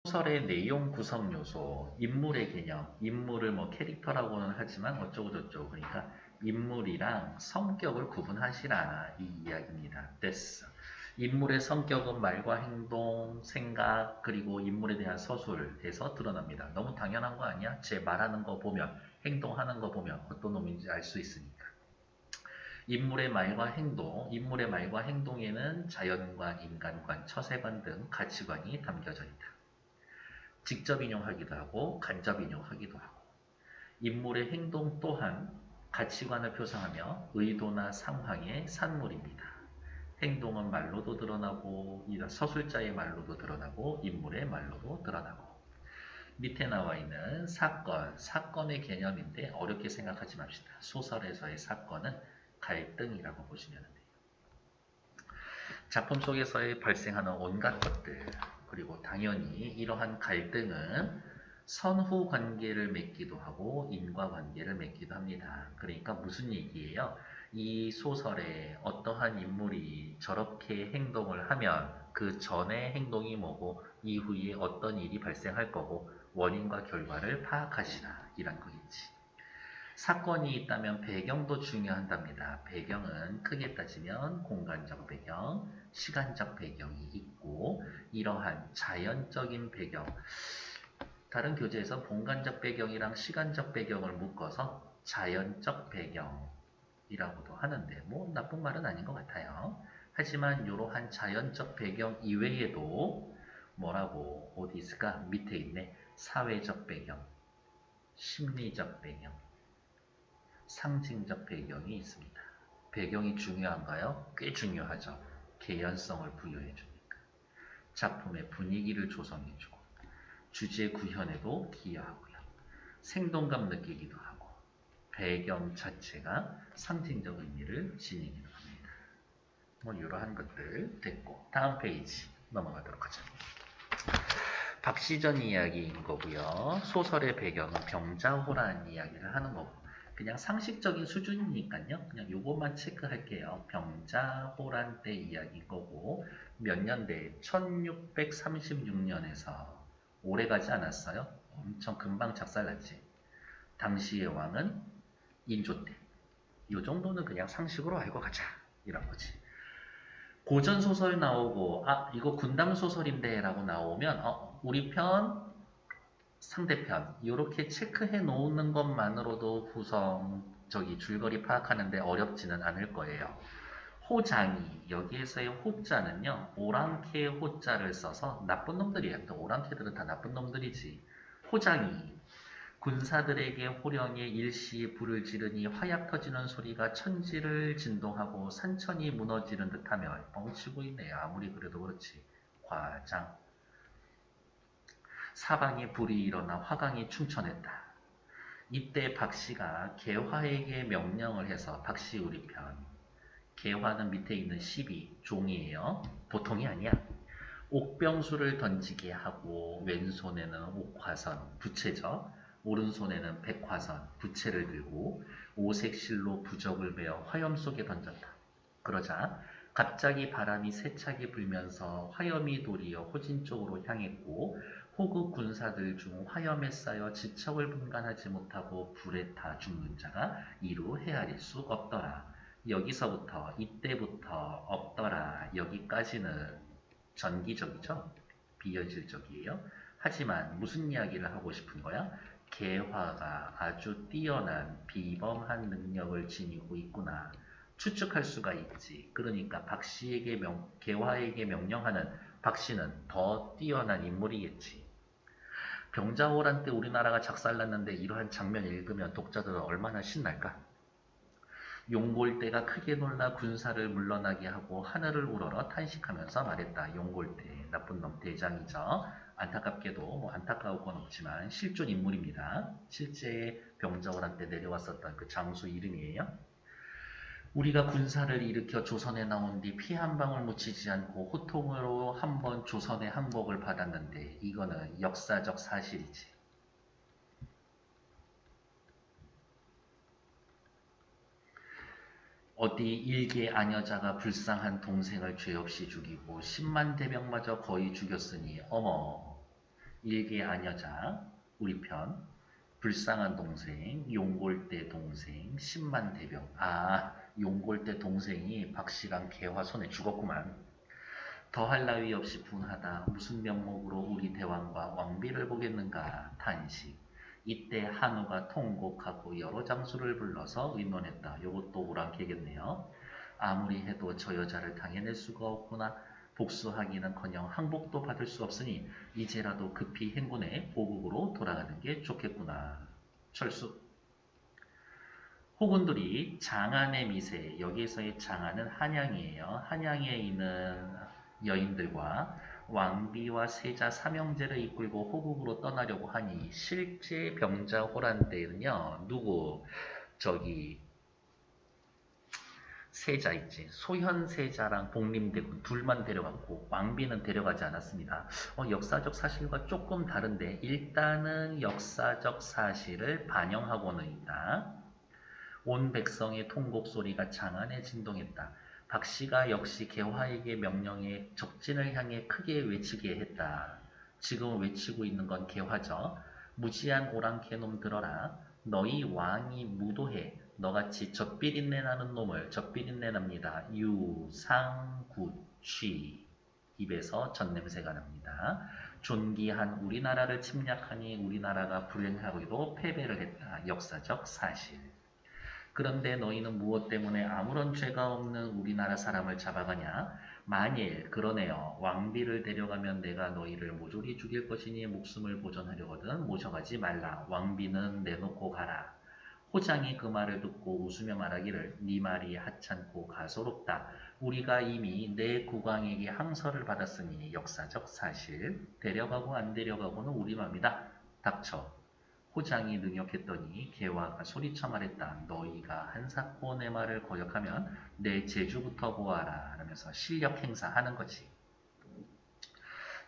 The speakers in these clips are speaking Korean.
소설의 내용 구성 요소, 인물의 개념, 인물을 뭐 캐릭터라고는 하지만 어쩌고저쩌고 그러니까 인물이랑 성격을 구분하시라 이 이야기입니다. 됐어. 인물의 성격은 말과 행동, 생각, 그리고 인물에 대한 서술에서 드러납니다. 너무 당연한 거 아니야? 제 말하는 거 보면, 행동하는 거 보면 어떤 놈인지 알 수 있으니까. 인물의 말과 행동에는 자연관, 인간관, 처세관 등 가치관이 담겨져 있다. 직접 인용하기도 하고 간접 인용하기도 하고 인물의 행동 또한 가치관을 표상하며 의도나 상황의 산물입니다. 행동은 말로도 드러나고 서술자의 말로도 드러나고 인물의 말로도 드러나고 밑에 나와 있는 사건의 개념인데 어렵게 생각하지 맙시다. 소설에서의 사건은 갈등이라고 보시면 돼요. 작품 속에서의 발생하는 온갖 것들 그리고 당연히 이러한 갈등은 선후 관계를 맺기도 하고 인과관계를 맺기도 합니다. 그러니까 무슨 얘기예요? 이 소설에 어떠한 인물이 저렇게 행동을 하면 그 전의 행동이 뭐고 이후에 어떤 일이 발생할 거고 원인과 결과를 파악하시라 이란 거겠지. 사건이 있다면 배경도 중요한답니다. 배경은 크게 따지면 공간적 배경, 시간적 배경이 있고 이러한 자연적인 배경, 다른 교재에서 공간적 배경이랑 시간적 배경을 묶어서 자연적 배경이라고도 하는데 뭐 나쁜 말은 아닌 것 같아요. 하지만 이러한 자연적 배경 이외에도 뭐라고 어디 있을까? 밑에 있네. 사회적 배경, 심리적 배경, 상징적 배경이 있습니다. 배경이 중요한가요? 꽤 중요하죠. 개연성을 부여해주니까. 작품의 분위기를 조성해주고 주제 구현에도 기여하고요. 생동감 느끼기도 하고 배경 자체가 상징적 의미를 지니기도 합니다. 뭐 이러한 것들 됐고 다음 페이지 넘어가도록 하죠. 박시전 이야기인 거고요. 소설의 배경은 병자호란 이야기를 하는 거고 그냥 상식적인 수준이니까요. 그냥 요것만 체크할게요. 병자호란 때 이야기인 거고 몇 년대 1636년에서 오래 가지 않았어요. 엄청 금방 작살났지. 당시의 왕은 인조 때. 요 정도는 그냥 상식으로 알고 가자. 이런 거지. 고전 소설 나오고 이거 군담 소설인데 라고 나오면 우리 편 상대편 이렇게 체크해 놓는 것만으로도 줄거리 파악하는데 어렵지는 않을 거예요. 호장이 여기에서의 호자는요 오랑캐 호자를 써서 나쁜 놈들이에요. 또 오랑캐들은 다 나쁜 놈들이지. 호장이 군사들에게 호령에 일시에 불을 지르니 화약 터지는 소리가 천지를 진동하고 산천이 무너지는 듯하며 뻥치고 있네요. 아무리 그래도 그렇지. 과장. 사방에 불이 일어나 화강이 충천했다. 이때 박씨가 개화에게 명령을 해서 박씨 우리 편. 개화는 밑에 있는 시비, 종이에요. 보통이 아니야. 옥병수를 던지게 하고 왼손에는 옥화선, 부채죠. 오른손에는 백화선, 부채를 들고 오색실로 부적을 베어 화염 속에 던졌다. 그러자 갑자기 바람이 세차게 불면서 화염이 도리어 호진 쪽으로 향했고 호국 군사들 중 화염에 쌓여 지척을 분간하지 못하고 불에 타 죽는 자가 이루 헤아릴 수 없더라. 여기서부터 이때부터 없더라. 여기까지는 전기적이죠? 비현실적이에요. 하지만 무슨 이야기를 하고 싶은 거야? 개화가 아주 뛰어난 비범한 능력을 지니고 있구나. 추측할 수가 있지. 그러니까 개화에게 명령하는 박씨는 더 뛰어난 인물이겠지. 병자호란 때 우리나라가 작살났는데 이러한 장면 읽으면 독자들은 얼마나 신날까? 용골대가 크게 놀라 군사를 물러나게 하고 하늘을 우러러 탄식하면서 말했다. 용골대, 나쁜 놈 대장이죠. 안타깝게도 뭐 안타까울 건 없지만 실존 인물입니다. 실제 병자호란 때 내려왔었던 그 장수 이름이에요. 우리가 군사를 일으켜 조선에 나온 뒤 피 한 방울 묻히지 않고 호통으로 한 번 조선의 항복을 받았는데 이거는 역사적 사실이지. 어디 일개 아녀자가 불쌍한 동생을 죄 없이 죽이고 10만 대병마저 거의 죽였으니 어머 일개 아녀자 우리 편 불쌍한 동생 용골대 동생 10만 대병. 아, 용골대 동생이 박씨랑 개화 손에 죽었구만. 더할 나위 없이 분하다. 무슨 명목으로 우리 대왕과 왕비를 보겠는가. 탄식. 이때 한우가 통곡하고 여러 장수를 불러서 의논했다. 요것도 오랑캐겠네요. 아무리 해도 저 여자를 당해낼 수가 없구나. 복수하기는커녕 항복도 받을 수 없으니 이제라도 급히 행군해 보국으로 돌아가는 게 좋겠구나. 철수. 호군들이 장안의 미세, 여기에서의 장안은 한양이에요. 한양에 있는 여인들과 왕비와 세자 삼형제를 이끌고 호국으로 떠나려고 하니 실제 병자 호란 때는요. 누구? 저기 세자 있지. 소현세자랑 복림대군 둘만 데려갔고 왕비는 데려가지 않았습니다. 역사적 사실과 조금 다른데 일단은 역사적 사실을 반영하고는 있다. 온 백성의 통곡 소리가 장안에 진동했다. 박씨가 역시 개화에게 명령해 적진을 향해 크게 외치게 했다. 지금 외치고 있는 건 개화죠. 무지한 오랑캐놈 들어라. 너희 왕이 무도해. 너같이 젖비린내 나는 놈을 젖비린내 납니다. 유상구취. 입에서 젖냄새가 납니다. 존귀한 우리나라를 침략하니 우리나라가 불행하고도 패배를 했다. 역사적 사실. 그런데 너희는 무엇 때문에 아무런 죄가 없는 우리나라 사람을 잡아가냐? 만일 그러네요. 왕비를 데려가면 내가 너희를 모조리 죽일 것이니 목숨을 보존하려거든 모셔가지 말라. 왕비는 내놓고 가라. 호장이 그 말을 듣고 웃으며 말하기를 네 말이 하찮고 가소롭다. 우리가 이미 내 국왕에게 항서를 받았으니 역사적 사실. 데려가고 안 데려가고는 우리 맘이다. 닥쳐. 호장이 능욕했더니 개화가 소리쳐 말했다. 너희가 한사코 내 말을 거역하면 내 제주부터 보아라. 라면서 실력 행사하는 거지.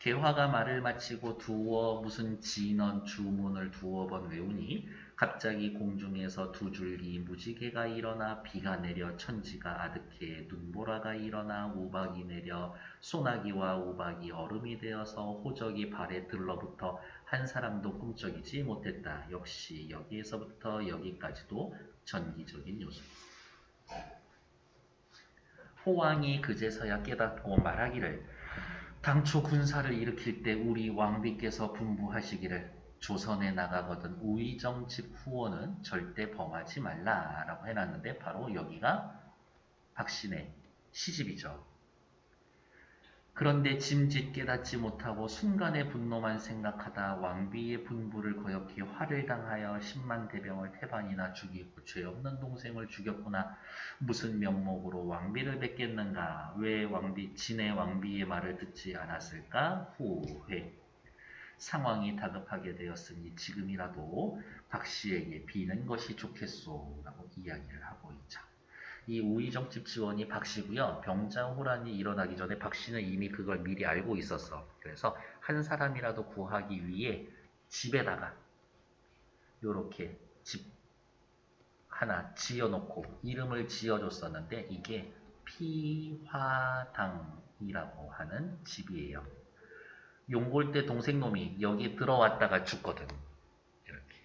개화가 말을 마치고 두어 무슨 진언 주문을 두어 번 외우니 갑자기 공중에서 두 줄기 무지개가 일어나 비가 내려 천지가 아득해 눈보라가 일어나 우박이 내려 소나기와 우박이 얼음이 되어서 호적이 발에 들러붙어 한 사람도 꿈쩍이지 못했다. 역시 여기에서부터 여기까지도 전기적인 요소. 호왕이 그제서야 깨닫고 말하기를 당초 군사를 일으킬 때 우리 왕비께서 분부하시기를 조선에 나가거든 우의정집 후원은 절대 범하지 말라라고 해놨는데 바로 여기가 박신의 시집이죠. 그런데 짐짓 깨닫지 못하고 순간의 분노만 생각하다 왕비의 분부를 거역해 화를 당하여 10만 대병을 태반이나 죽이고 죄 없는 동생을 죽였구나. 무슨 명목으로 왕비를 뵙겠는가? 왜 진의 왕비의 말을 듣지 않았을까? 후회. 상황이 다급하게 되었으니 지금이라도 박씨에게 비는 것이 좋겠소 라고 이야기를 하고 있죠. 이 우의정집 지원이 박씨고요. 병자호란이 일어나기 전에 박씨는 이미 그걸 미리 알고 있었어. 그래서 한 사람이라도 구하기 위해 집에다가 요렇게 집 하나 지어놓고 이름을 지어줬었는데 이게 피화당이라고 하는 집이에요. 용골대 동생놈이 여기 들어왔다가 죽거든. 이렇게.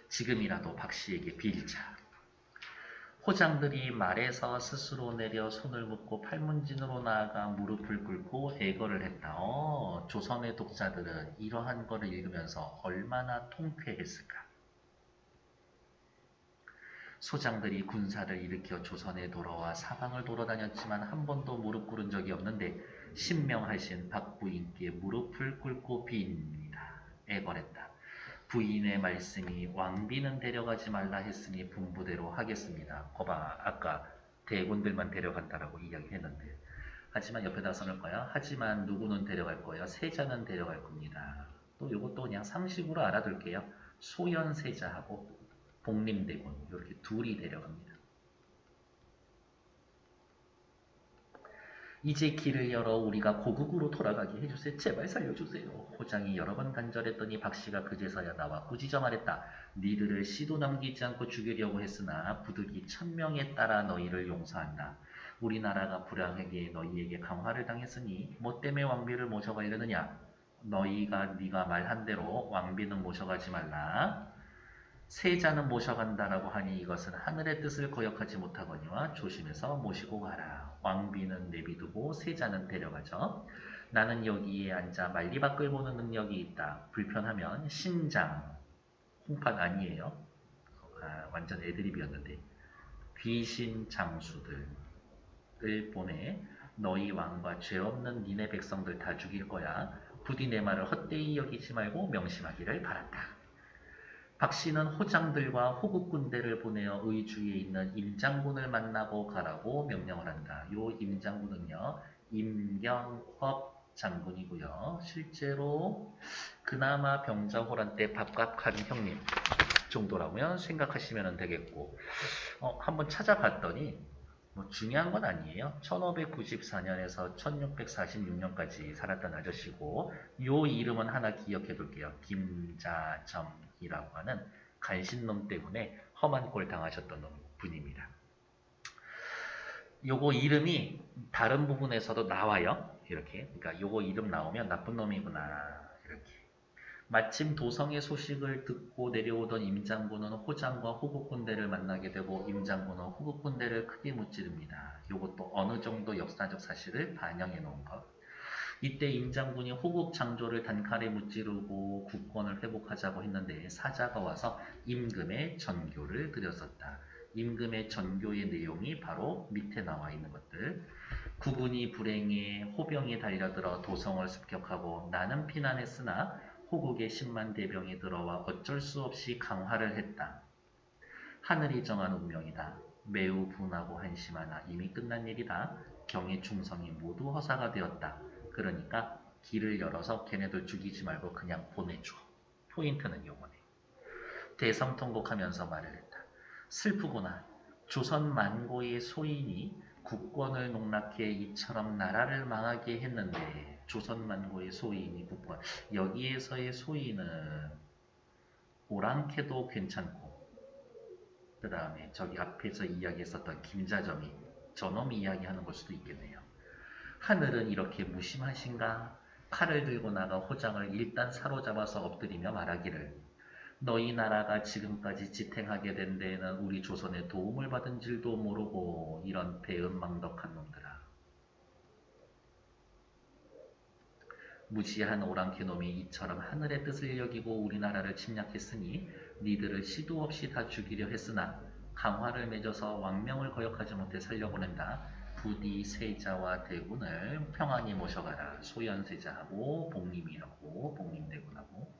지금이라도 박씨에게 빌자. 호장들이 말에서 스스로 내려 손을 묶고 팔문진으로 나아가 무릎을 꿇고 애걸을 했다. 조선의 독자들은 이러한 거를 읽으면서 얼마나 통쾌했을까. 소장들이 군사를 일으켜 조선에 돌아와 사방을 돌아다녔지만 한 번도 무릎 꿇은 적이 없는데 신명하신 박부인께 무릎을 꿇고 빕니다. 애걸했다. 부인의 말씀이 왕비는 데려가지 말라 했으니 분부대로 하겠습니다. 거봐, 아까 대군들만 데려간다라고 이야기했는데 하지만 옆에다 써놓을 거야. 하지만 누구는 데려갈 거예요. 세자는 데려갈 겁니다. 또 이것도 그냥 상식으로 알아둘게요. 소현세자하고 복림대군 이렇게 둘이 데려갑니다. 이제 길을 열어 우리가 고국으로 돌아가게 해주세요. 제발 살려주세요. 호장이 여러 번 간절했더니 박씨가 그제서야 나와 꾸짖어 말했다. 니들을 씨도 남기지 않고 죽이려고 했으나 부득이 1000명에 따라 너희를 용서한다. 우리나라가 불행하게 너희에게 강화를 당했으니 뭐 때문에 왕비를 모셔가려느냐. 네가 말한 대로 왕비는 모셔가지 말라. 세자는 모셔간다라고 하니 이것은 하늘의 뜻을 거역하지 못하거니와 조심해서 모시고 가라. 왕비는 내비두고 세자는 데려가죠. 나는 여기에 앉아 만리밖을 보는 능력이 있다. 불편하면 신장, 홍판 아니에요. 완전 애드립이었는데 귀신 장수들을 보내 너희 왕과 죄 없는 니네 백성들 다 죽일 거야. 부디 내 말을 헛되이 여기지 말고 명심하기를 바란다. 박씨는 호장들과 호국 군대를 보내어 의주에 있는 임장군을 만나고 가라고 명령을 한다. 요 임장군은요, 임경협 장군이고요. 실제로 그나마 병자호란 때 밥값한 형님 정도라면 생각하시면 되겠고, 한번 찾아봤더니 뭐 중요한 건 아니에요. 1594년에서 1646년까지 살았던 아저씨고, 요 이름은 하나 기억해 둘게요. 김자점이라고 하는 간신놈 때문에 험한 꼴 당하셨던 분입니다. 요거 이름이 다른 부분에서도 나와요. 이렇게. 그러니까 요거 이름 나오면 나쁜 놈이구나. 이렇게. 마침 도성의 소식을 듣고 내려오던 임장군은 호장과 호국군대를 만나게 되고 임장군은 호국군대를 크게 무찌릅니다. 이것도 어느 정도 역사적 사실을 반영해 놓은 것. 이때 임장군이 호국 장조를 단칼에 무찌르고 국권을 회복하자고 했는데 사자가 와서 임금의 전교를 드렸었다. 임금의 전교의 내용이 바로 밑에 나와 있는 것들. 국군이 불행해 호병이 달려들어 도성을 습격하고 나는 피난했으나 호국의 10만 대병이 들어와 어쩔 수 없이 강화를 했다. 하늘이 정한 운명이다. 매우 분하고 한심하나 이미 끝난 일이다. 경의 충성이 모두 허사가 되었다. 그러니까 길을 열어서 걔네들 죽이지 말고 그냥 보내줘. 포인트는 요거네. 대성통곡하면서 말을 했다. 슬프구나. 조선 만고의 소인이 국권을 농락해 이처럼 나라를 망하게 했는데 조선 만고의 소인이 국권. 여기에서의 소인은 오랑캐도 괜찮고 그 다음에 저기 앞에서 이야기했었던 김자점이 저놈이 이야기하는 걸 수도 있겠네요. 하늘은 이렇게 무심하신가? 칼을 들고 나가 호장을 일단 사로잡아서 엎드리며 말하기를 너희 나라가 지금까지 지탱하게 된 데에는 우리 조선의 도움을 받은 줄도 모르고 이런 배은망덕한 놈들아. 무지한 오랑캐놈이 이처럼 하늘의 뜻을 여기고 우리나라를 침략했으니 니들을 시도 없이 다 죽이려 했으나 강화를 맺어서 왕명을 거역하지 못해 살려보낸다. 부디 세자와 대군을 평안히 모셔가라. 소현세자하고 복림이하고 복림대군하고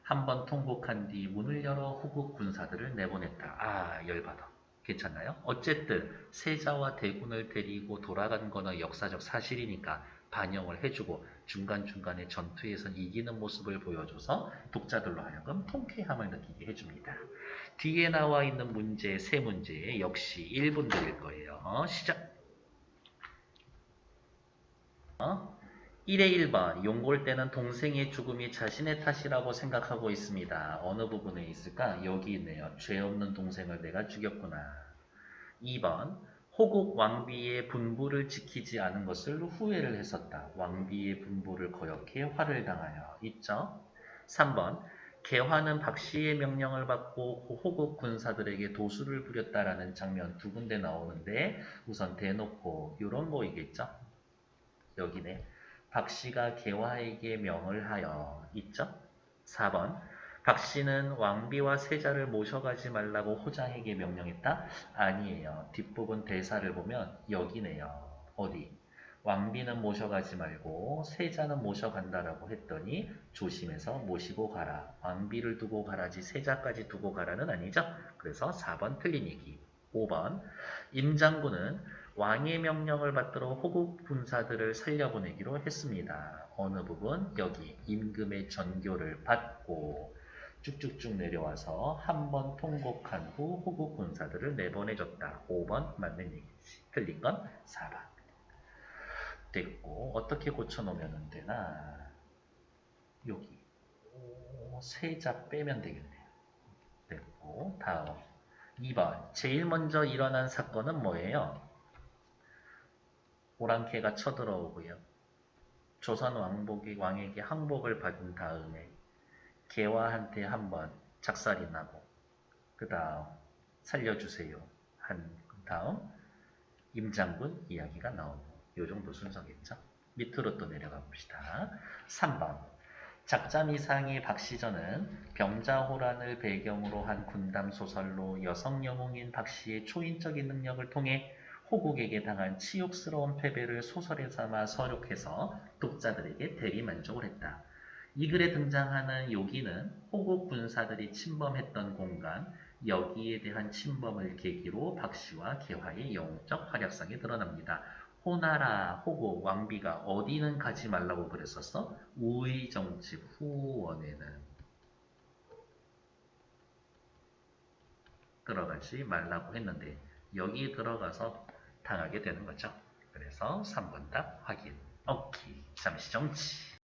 한번 통곡한 뒤 문을 열어 호국 군사들을 내보냈다. 아, 열받아. 괜찮나요? 어쨌든 세자와 대군을 데리고 돌아간 거는 역사적 사실이니까 반영을 해주고 중간중간에 전투에선 이기는 모습을 보여줘서 독자들로 하여금 통쾌함을 느끼게 해줍니다. 뒤에 나와 있는 문제, 세 문제 역시 1분 드릴 거예요. 시작! 1의 1번 용골 때는 동생의 죽음이 자신의 탓이라고 생각하고 있습니다. 어느 부분에 있을까? 여기 있네요. 죄 없는 동생을 내가 죽였구나. 2번 호국 왕비의 분부를 지키지 않은 것을 후회를 했었다. 왕비의 분부를 거역해 화를 당하여 있죠. 3번 개화는 박씨의 명령을 받고 호국 군사들에게 도수를 부렸다라는 장면 두 군데 나오는데 우선 대놓고 이런 거이겠죠. 여기네. 박씨가 개화에게 명을 하여 있죠. 4번 박씨는 왕비와 세자를 모셔가지 말라고 호장에게 명령했다? 아니에요. 뒷부분 대사를 보면 여기네요. 어디? 왕비는 모셔가지 말고 세자는 모셔간다라고 했더니 조심해서 모시고 가라. 왕비를 두고 가라지 세자까지 두고 가라는 아니죠. 그래서 4번 틀린 얘기. 5번 임장군은 왕의 명령을 받들어 호국 군사들을 살려보내기로 했습니다. 어느 부분? 여기 임금의 전교를 받고 쭉쭉쭉 내려와서 한 번 통곡한 후 호국 군사들을 내보내줬다. 5번 맞는 얘기지. 틀린 건 4번. 됐고 어떻게 고쳐놓으면 되나? 여기 세자 빼면 되겠네요. 됐고 다음 2번 제일 먼저 일어난 사건은 뭐예요? 오랑캐가 쳐들어오고요. 조선 왕에게 항복을 받은 다음에 개화한테 한번 작살이 나고 그 다음 살려주세요 한 다음 임장군 이야기가 나오고 요 정도 순서겠죠. 밑으로 또 내려가 봅시다. 3번 작자미상의 박시전은 병자호란을 배경으로 한 군담 소설로 여성 영웅인 박씨의 초인적인 능력을 통해 호국에게 당한 치욕스러운 패배를 소설에 삼아 서력해서 독자들에게 대리만족을 했다. 이 글에 등장하는 요기는 호국 군사들이 침범했던 공간, 여기에 대한 침범을 계기로 박씨와 개화의 영웅적 활약상이 드러납니다. 호나라, 호국, 왕비가 어디는 가지 말라고 그랬었어? 우의정치 후원에는 들어가지 말라고 했는데 여기 들어가서 당하게 되는 거죠. 그래서 3번 답 확인. 오케이. 잠시 정치.